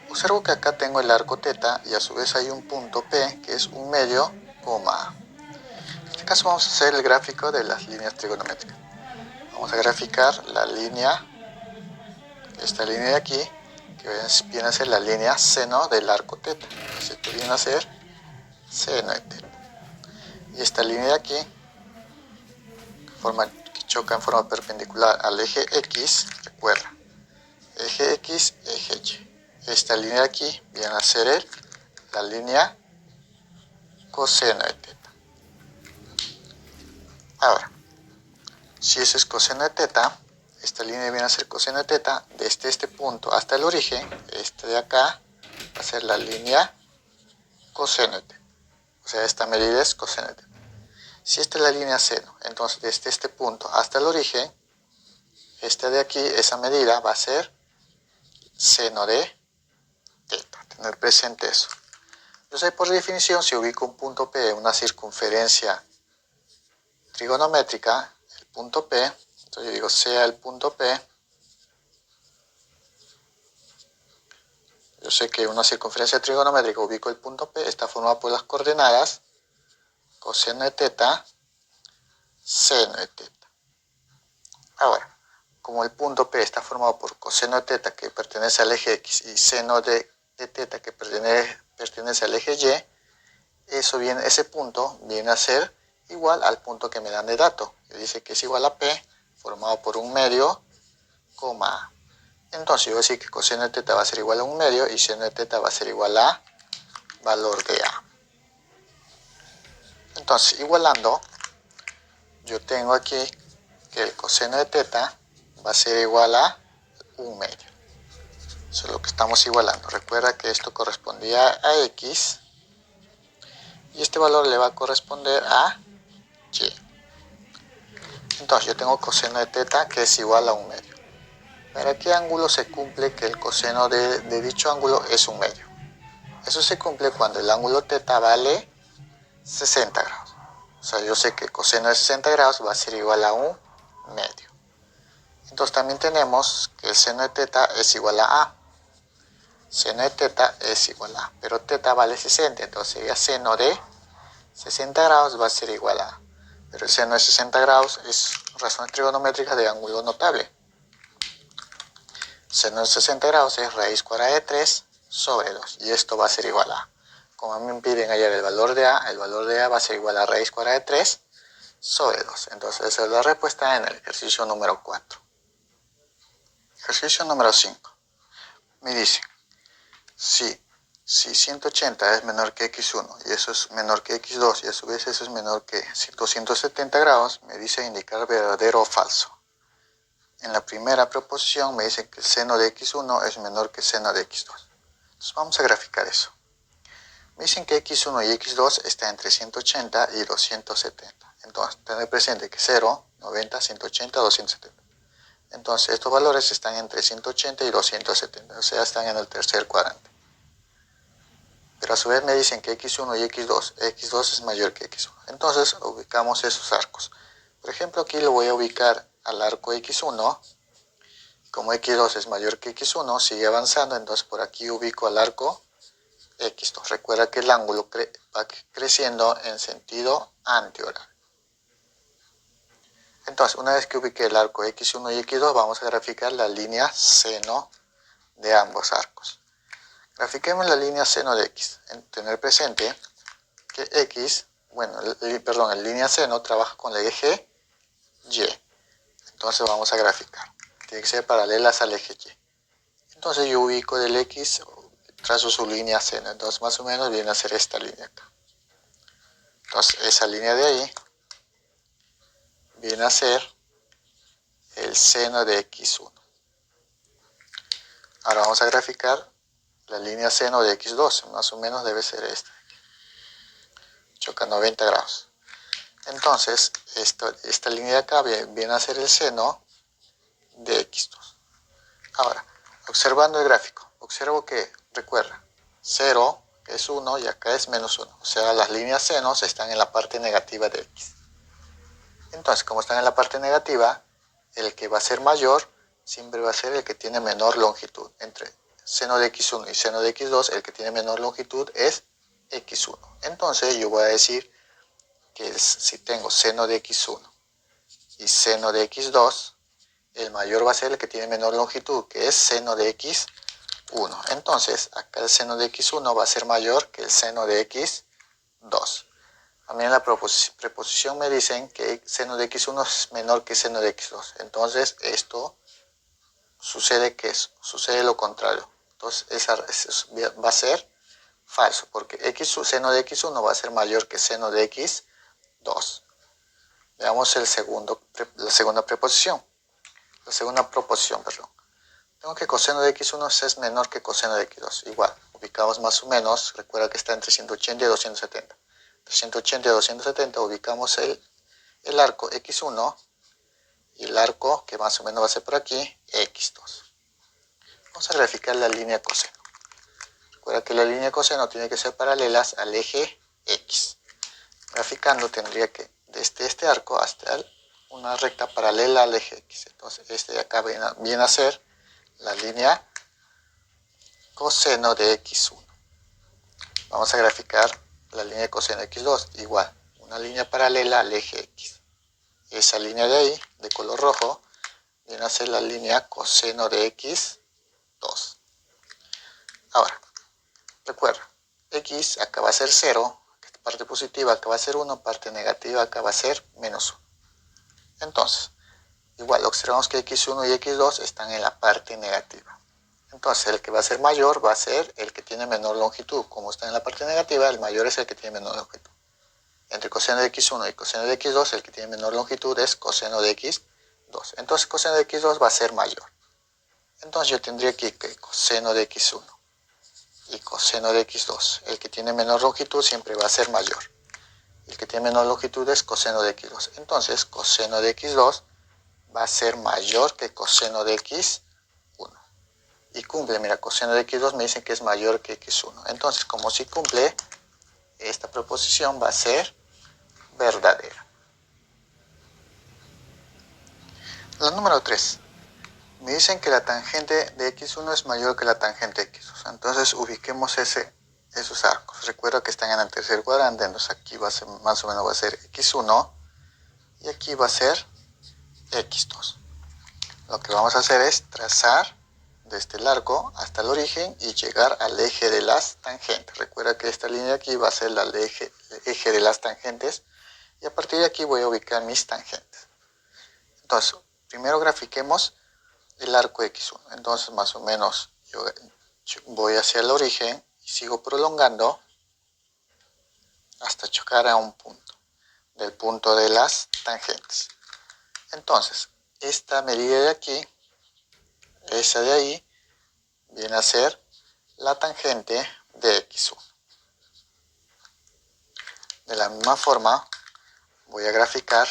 Observo que acá tengo el arco θ y a su vez hay un punto P que es un medio, A. En este caso vamos a hacer el gráfico de las líneas trigonométricas. Vamos a graficar la línea, esta línea de aquí, que viene a ser la línea seno del arco θ. Entonces esto viene a ser seno de θ. Y esta línea de aquí, que choca en forma perpendicular al eje X, recuerda, eje X, eje Y. Esta línea de aquí viene a ser la línea coseno de θ. Ahora, si eso es coseno de θ, esta línea viene a ser coseno de θ desde este punto hasta el origen. Este de acá va a ser la línea coseno de θ. O sea, esta medida es coseno de θ. Si esta es la línea seno, entonces desde este punto hasta el origen, esta de aquí, esa medida va a ser seno de θ. Tener presente eso. Yo sé por definición, si ubico un punto P en una circunferencia trigonométrica, el punto P, entonces yo digo sea el punto P, yo sé que una circunferencia trigonométrica ubico el punto P, está formada por las coordenadas coseno de θ, seno de θ. Ahora, como el punto P está formado por coseno de θ que pertenece al eje X y seno de θ que pertenece al eje Y, ese punto viene a ser igual al punto que me dan de dato, que dice que es igual a P formado por un medio, A. Entonces yo voy a decir que coseno de θ va a ser igual a un medio y seno de θ va a ser igual a valor de A. Entonces, igualando, yo tengo aquí que el coseno de θ va a ser igual a un medio. Eso es lo que estamos igualando. Recuerda que esto correspondía a X y este valor le va a corresponder a Y. Entonces yo tengo coseno de θ que es igual a un medio. ¿Para qué ángulo se cumple que el coseno de dicho ángulo es un medio? Eso se cumple cuando el ángulo θ vale 60 grados. O sea, yo sé que el coseno de 60 grados va a ser igual a un medio. Entonces también tenemos que el seno de θ es igual a A. Seno de θ es igual a A, pero θ vale 60, entonces sería seno de 60 grados va a ser igual a A. Pero el seno de 60 grados es razones trigonométricas de ángulo notable. Seno de 60 grados es raíz cuadrada de 3 sobre 2, y esto va a ser igual a A. Como me piden hallar el valor de A, el valor de A va a ser igual a raíz cuadrada de 3 sobre 2. Entonces esa es la respuesta en el ejercicio número 4. Ejercicio número 5. Me dice, si 180 es menor que x1 y eso es menor que x2 y a su vez eso es menor que 270 grados, me dice indicar verdadero o falso. En la primera proposición me dice que el seno de x1 es menor que el seno de x2. Entonces vamos a graficar eso. Me dicen que x1 y x2 están entre 180 y 270. Entonces, tener presente que 0, 90, 180, 270. Entonces, estos valores están entre 180 y 270, o sea, están en el tercer cuadrante. Pero a su vez me dicen que x1 y x2 es mayor que x1. Entonces, ubicamos esos arcos. Por ejemplo, aquí lo voy a ubicar al arco x1. Como x2 es mayor que x1, sigue avanzando, entonces por aquí ubico al arco x2. Recuerda que el ángulo va creciendo en sentido antihorario. Entonces, una vez que ubique el arco x1 y x2, vamos a graficar la línea seno de ambos arcos. Grafiquemos la línea seno de x. Tener presente que x bueno, perdón, la línea seno trabaja con el eje Y. Entonces vamos a graficar. Tiene que ser paralelas al eje Y. Entonces yo ubico del X, trazo su línea seno. Entonces más o menos viene a ser esta línea acá. Entonces esa línea de ahí viene a ser el seno de X1. Ahora vamos a graficar la línea seno de X2. Más o menos debe ser esta. Choca 90 grados. Entonces esta línea de acá viene a ser el seno de X2. Ahora, observando el gráfico, observo que, recuerda, 0 que es 1 y acá es menos 1. O sea, las líneas senos están en la parte negativa de X. Entonces, como están en la parte negativa, el que va a ser mayor siempre va a ser el que tiene menor longitud. Entre seno de X1 y seno de X2, el que tiene menor longitud es X1. Entonces, yo voy a decir que si tengo seno de X1 y seno de X2, el mayor va a ser el que tiene menor longitud, que es seno de X1. Entonces, acá el seno de X1 va a ser mayor que el seno de X2. A mí en la preposición me dicen que seno de X1 es menor que seno de X2. Entonces, esto sucede lo contrario. Entonces, va a ser falso, porque seno de X1 va a ser mayor que seno de X2. Veamos la segunda proposición. Tengo que coseno de X1 es menor que coseno de X2. Igual, ubicamos más o menos, recuerda que está entre 180 y 270. Entre 180 y 270 ubicamos el arco X1 y el arco que más o menos va a ser por aquí, X2. Vamos a graficar la línea coseno. Recuerda que la línea coseno tiene que ser paralelas al eje X. Graficando tendría que desde este arco hasta una recta paralela al eje X. Entonces este de acá viene a ser la línea coseno de X1. Vamos a graficar la línea de coseno de X2. Igual, una línea paralela al eje X. Esa línea de ahí, de color rojo, viene a ser la línea coseno de X2. Ahora, recuerda, X acá va a ser 0, parte positiva acá va a ser 1, parte negativa acá va a ser menos 1. Entonces, igual observamos que X1 y X2 están en la parte negativa. Entonces el que va a ser mayor va a ser el que tiene menor longitud. Como está en la parte negativa, el mayor es el que tiene menor longitud. Entre coseno de X1 y coseno de X2, el que tiene menor longitud es coseno de X2. Entonces coseno de X2 va a ser mayor. Entonces yo tendría aquí que coseno de X1 y coseno de X2. El que tiene menor longitud siempre va a ser mayor. El que tiene menor longitud es coseno de X2. Entonces coseno de X2 va a ser mayor que coseno de X1. Y cumple, mira, coseno de X2 me dicen que es mayor que X1. Entonces, como si cumple, esta proposición va a ser verdadera. La número 3. Me dicen que la tangente de X1 es mayor que la tangente de X2. Entonces, ubiquemos esos arcos. Recuerda que están en el tercer cuadrante. Entonces, aquí va a ser, más o menos va a ser X1 y aquí va a ser X2. Lo que vamos a hacer es trazar desde el arco hasta el origen y llegar al eje de las tangentes. Recuerda que esta línea de aquí va a ser el eje de las tangentes y a partir de aquí voy a ubicar mis tangentes. Entonces, primero grafiquemos el arco X1. Entonces, más o menos yo voy hacia el origen y sigo prolongando hasta chocar a un punto, del punto de las tangentes. Entonces, esta medida de aquí, esa de ahí, viene a ser la tangente de X1. De la misma forma, voy a graficar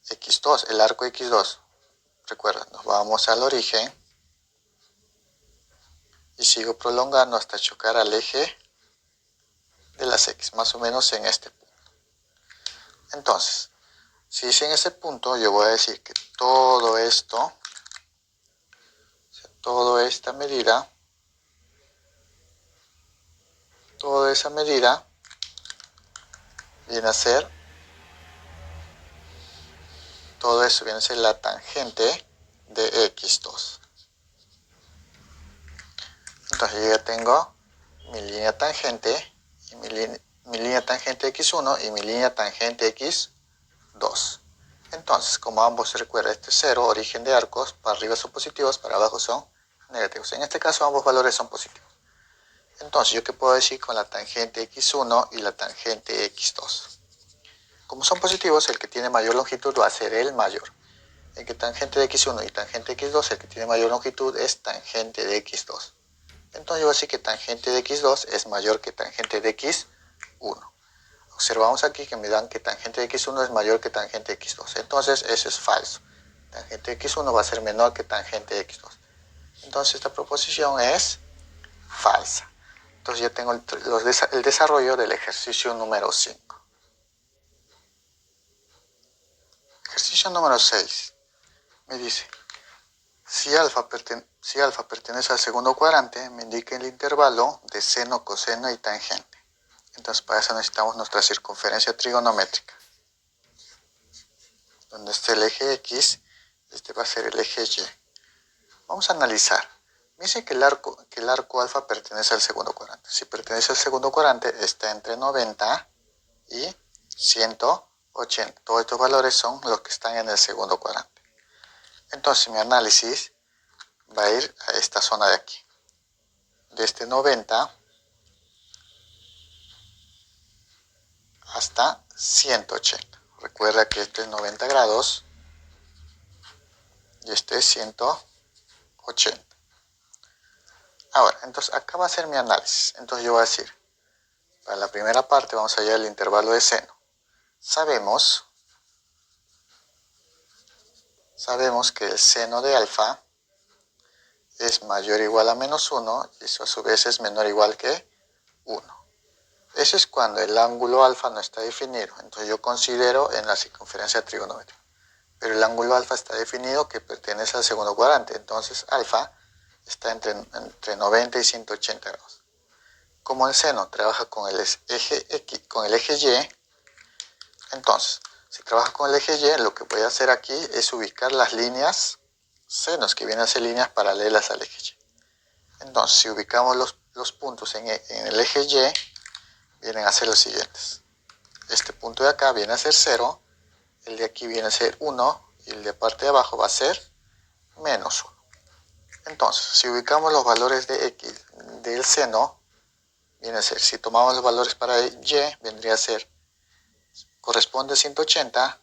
X2, el arco X2. Recuerda, nos vamos al origen y sigo prolongando hasta chocar al eje de las X, más o menos en este punto. Entonces, si es en ese punto, yo voy a decir que todo esto, toda esta medida, toda esa medida viene a ser, todo eso viene a ser la tangente de X2. Entonces yo ya tengo mi línea tangente y mi mi línea tangente x1 y mi línea tangente x2. Entonces, como ambos, recuerda, este es 0, origen de arcos, para arriba son positivos, para abajo son negativos. En este caso ambos valores son positivos. Entonces, ¿yo qué puedo decir con la tangente x1 y la tangente x2? Como son positivos, el que tiene mayor longitud va a ser el mayor. El que tangente de x1 y tangente de x2, el que tiene mayor longitud es tangente de x2. Entonces yo voy a decir que tangente de x2 es mayor que tangente de x1. Observamos aquí que me dan que tangente de x1 es mayor que tangente de x2. Entonces eso es falso. Tangente de x1 va a ser menor que tangente de x2. Entonces esta proposición es falsa. Entonces ya tengo el desarrollo del ejercicio número 5. Ejercicio número 6. Me dice, si alfa pertenece al segundo cuadrante, me indica el intervalo de seno, coseno y tangente. Entonces para eso necesitamos nuestra circunferencia trigonométrica, donde esté el eje X, este va a ser el eje Y. Vamos a analizar. Me dice que el arco alfa pertenece al segundo cuadrante. Si pertenece al segundo cuadrante, está entre 90 y 180. Todos estos valores son los que están en el segundo cuadrante. Entonces mi análisis va a ir a esta zona de aquí. Desde 90 hasta 180. Recuerda que este es 90 grados y este es 180. Ahora, entonces acá va a ser mi análisis. Entonces yo voy a decir, para la primera parte vamos a hallar el intervalo de seno. Sabemos que el seno de alfa es mayor o igual a menos 1 y eso a su vez es menor o igual que 1. Eso es cuando el ángulo alfa no está definido. Entonces yo considero en la circunferencia trigonométrica. Pero el ángulo alfa está definido que pertenece al segundo cuadrante. Entonces alfa está entre 90 y 180 grados. Como el seno trabaja con el eje X, con el eje Y, entonces, si trabaja con el eje Y, lo que voy a hacer aquí es ubicar las líneas senos, que vienen a ser líneas paralelas al eje Y. Entonces, si ubicamos los puntos en el eje Y, vienen a ser los siguientes. Este punto de acá viene a ser 0, el de aquí viene a ser 1, y el de parte de abajo va a ser menos 1. Entonces, si ubicamos los valores de X del seno, viene a ser, si tomamos los valores para Y, vendría a ser, corresponde a 180,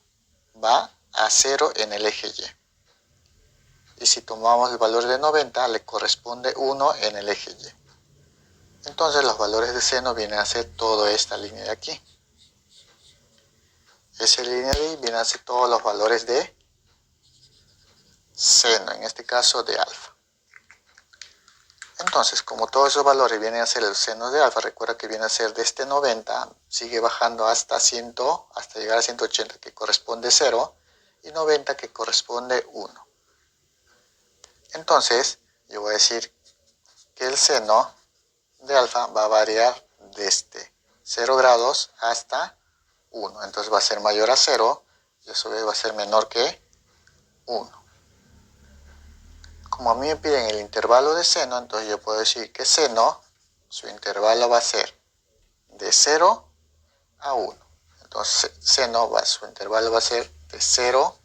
va a 0 en el eje Y. Y si tomamos el valor de 90, le corresponde 1 en el eje Y. Entonces los valores de seno vienen a ser toda esta línea de aquí. Esa línea de ahí viene a ser todos los valores de seno, en este caso de alfa. Entonces, como todos esos valores vienen a ser el seno de alfa, recuerda que viene a ser de este 90, sigue bajando hasta 100, hasta llegar a 180, que corresponde 0, y 90, que corresponde 1. Entonces, yo voy a decir que el seno de alfa va a variar desde 0 grados hasta 1. Entonces va a ser mayor a 0, y a su vez va a ser menor que 1. Como a mí me piden el intervalo de seno, entonces yo puedo decir que seno, su intervalo va a ser de 0 a 1. Entonces seno, su intervalo va a ser de 0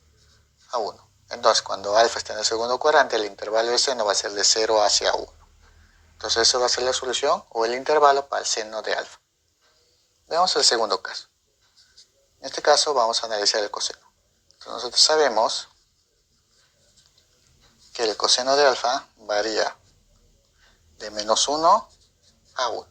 a 1. Entonces cuando alfa está en el segundo cuadrante, el intervalo de seno va a ser de 0 hacia 1. Entonces eso va a ser la solución o el intervalo para el seno de alfa. Veamos el segundo caso. En este caso vamos a analizar el coseno. Entonces nosotros sabemos que el coseno de alfa varía de menos 1 a 1.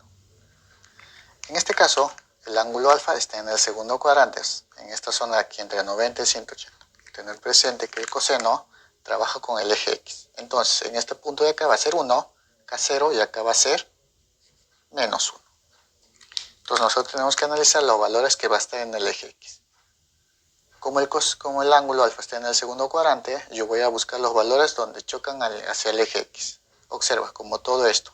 En este caso, el ángulo alfa está en el segundo cuadrante, en esta zona de aquí entre 90 y 180. Tener presente que el coseno trabaja con el eje X. Entonces, en este punto de acá va a ser 1, acá 0 y acá va a ser menos 1. Entonces nosotros tenemos que analizar los valores que va a estar en el eje X. Como el ángulo alfa está en el segundo cuadrante, yo voy a buscar los valores donde chocan hacia el eje X. Observa, como todo esto,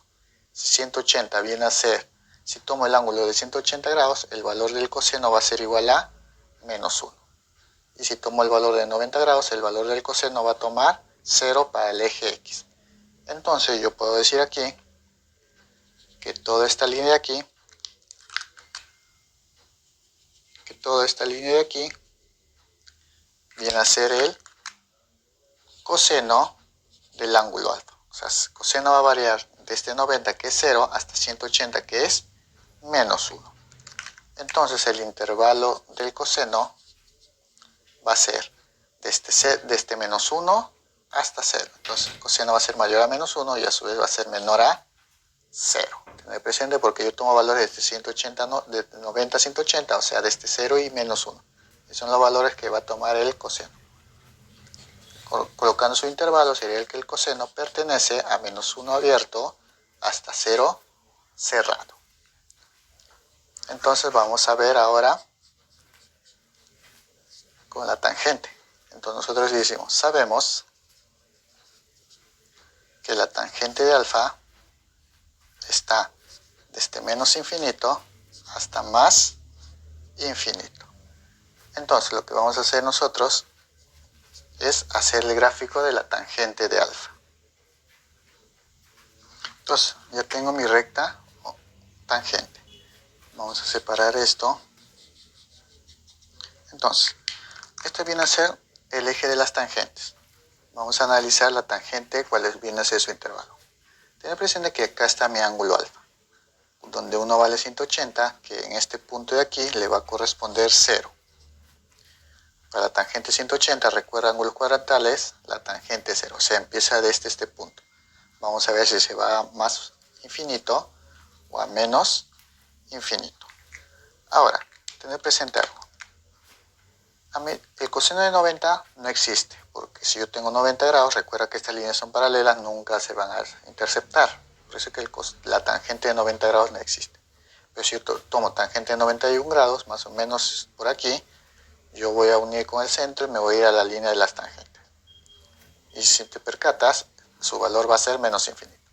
si 180 viene a ser, si tomo el ángulo de 180 grados, el valor del coseno va a ser igual a menos 1. Y si tomo el valor de 90 grados, el valor del coseno va a tomar 0 para el eje X. Entonces yo puedo decir aquí que toda esta línea de aquí toda esta línea de aquí viene a ser el coseno del ángulo alfa. O sea, el coseno va a variar desde 90, que es 0, hasta 180, que es menos 1. Entonces el intervalo del coseno va a ser desde menos 1 hasta 0. Entonces el coseno va a ser mayor a menos 1 y a su vez va a ser menor a 0. Tener presente porque yo tomo valores desde 180, de 90 a 180, o sea, desde 0 y menos 1. Esos son los valores que va a tomar el coseno. Colocando su intervalo sería el que el coseno pertenece a menos 1 abierto hasta 0 cerrado. Entonces vamos a ver ahora con la tangente. Entonces nosotros decimos, sabemos que la tangente de alfa está desde menos infinito hasta más infinito. Entonces lo que vamos a hacer nosotros es hacer el gráfico de la tangente de alfa. Entonces ya tengo mi recta o tangente. Vamos a separar esto. Entonces, esto viene a ser el eje de las tangentes. Vamos a analizar la tangente, cuál viene a ser su intervalo. Ten presente que acá está mi ángulo alfa, donde 1 vale 180, que en este punto de aquí le va a corresponder 0. Para la tangente 180, recuerda ángulos cuadrantales, la tangente es 0, o sea, empieza desde este punto. Vamos a ver si se va a más infinito o a menos infinito. Ahora, tener presente algo. El coseno de 90 no existe, porque si yo tengo 90 grados, recuerda que estas líneas son paralelas, nunca se van a interceptar. Por eso es que la tangente de 90 grados no existe. Pero si yo tomo tangente de 91 grados, más o menos por aquí, yo voy a unir con el centro y me voy a ir a la línea de las tangentes. Y si te percatas, su valor va a ser menos infinito.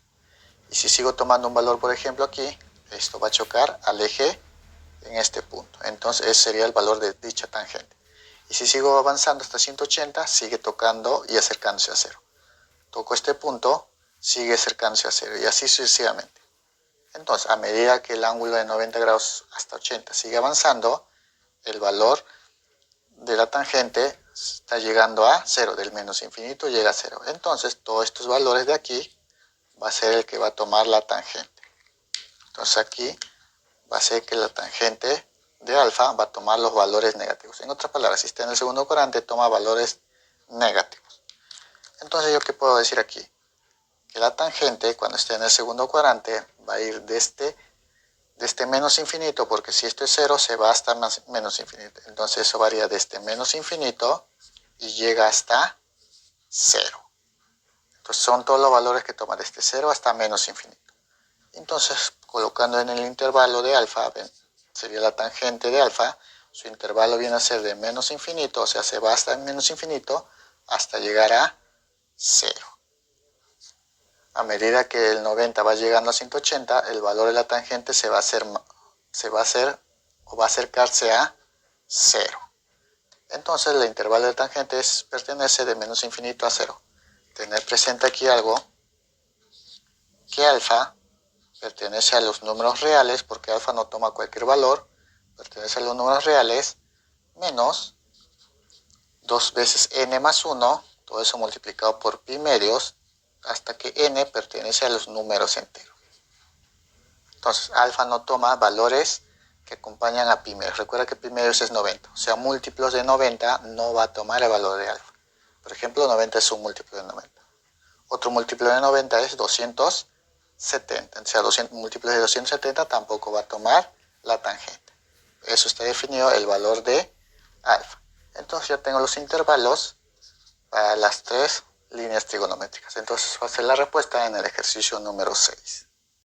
Y si sigo tomando un valor, por ejemplo, aquí, esto va a chocar al eje en este punto. Entonces ese sería el valor de dicha tangente. Y si sigo avanzando hasta 180, sigue tocando y acercándose a 0. Toco este punto, sigue acercándose a 0 y así sucesivamente. Entonces, a medida que el ángulo de 90 grados hasta 80 sigue avanzando, el valor de la tangente está llegando a 0, del menos infinito llega a 0. Entonces, todos estos valores de aquí va a ser el que va a tomar la tangente. Entonces aquí va a ser que la tangente de alfa va a tomar los valores negativos. En otras palabras, si está en el segundo cuadrante, toma valores negativos. Entonces, ¿yo qué puedo decir aquí? Que la tangente, cuando esté en el segundo cuadrante, va a ir desde menos infinito, porque si esto es 0, se va hasta menos infinito. Entonces, eso varía desde menos infinito y llega hasta 0. Entonces, son todos los valores que toma desde 0 hasta menos infinito. Entonces, colocando en el intervalo de alfa, sería la tangente de alfa, su intervalo viene a ser de menos infinito, o sea, se va hasta menos infinito hasta llegar a 0. A medida que el 90 va llegando a 180, el valor de la tangente va a acercarse a 0. Entonces, el intervalo de tangente pertenece de menos infinito a 0. Tener presente aquí algo, que alfa pertenece a los números reales, porque alfa no toma cualquier valor, pertenece a los números reales, menos 2 veces n más 1, todo eso multiplicado por pi medios, hasta que n pertenece a los números enteros. Entonces, alfa no toma valores que acompañan a pi medios. Recuerda que pi medios es 90, o sea, múltiplos de 90 no va a tomar el valor de alfa. Por ejemplo, 90 es un múltiplo de 90. Otro múltiplo de 90 es 270, o sea, múltiplos de 270 tampoco va a tomar la tangente. Eso está definido el valor de alfa. Entonces ya tengo los intervalos para las 3 líneas trigonométricas. Entonces va a ser la respuesta en el ejercicio número 6.